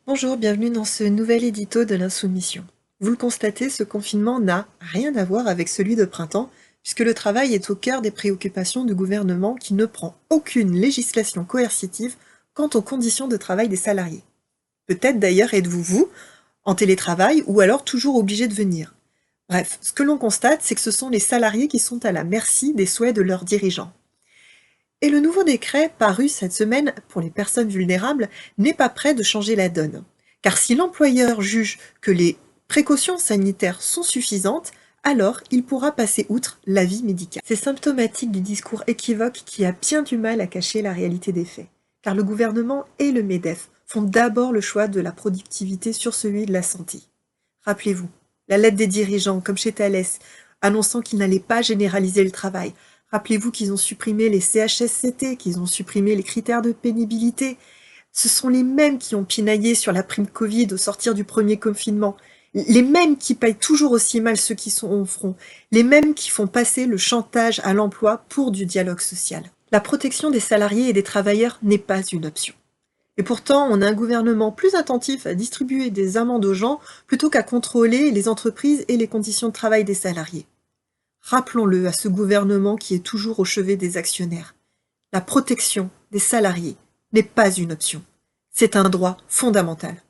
Bonjour, bienvenue dans ce nouvel édito de l'Insoumission. Vous le constatez, ce confinement n'a rien à voir avec celui de printemps, puisque le travail est au cœur des préoccupations du gouvernement qui ne prend aucune législation coercitive quant aux conditions de travail des salariés. Peut-être d'ailleurs êtes-vous, vous, en télétravail ou alors toujours obligé de venir. Bref, ce que l'on constate, c'est que ce sont les salariés qui sont à la merci des souhaits de leurs dirigeants. Et le nouveau décret, paru cette semaine pour les personnes vulnérables, n'est pas prêt de changer la donne. Car si l'employeur juge que les précautions sanitaires sont suffisantes, alors il pourra passer outre l'avis médical. C'est symptomatique du discours équivoque qui a bien du mal à cacher la réalité des faits. Car le gouvernement et le MEDEF font d'abord le choix de la productivité sur celui de la santé. Rappelez-vous, la lettre des dirigeants, comme chez Thales, annonçant qu'ils n'allaient pas généraliser le travail. Rappelez-vous qu'ils ont supprimé les CHSCT, qu'ils ont supprimé les critères de pénibilité. Ce sont les mêmes qui ont pinaillé sur la prime Covid au sortir du premier confinement. Les mêmes qui payent toujours aussi mal ceux qui sont au front. Les mêmes qui font passer le chantage à l'emploi pour du dialogue social. La protection des salariés et des travailleurs n'est pas une option. Et pourtant, on a un gouvernement plus attentif à distribuer des amendes aux gens plutôt qu'à contrôler les entreprises et les conditions de travail des salariés. Rappelons-le à ce gouvernement qui est toujours au chevet des actionnaires. La protection des salariés n'est pas une option. C'est un droit fondamental.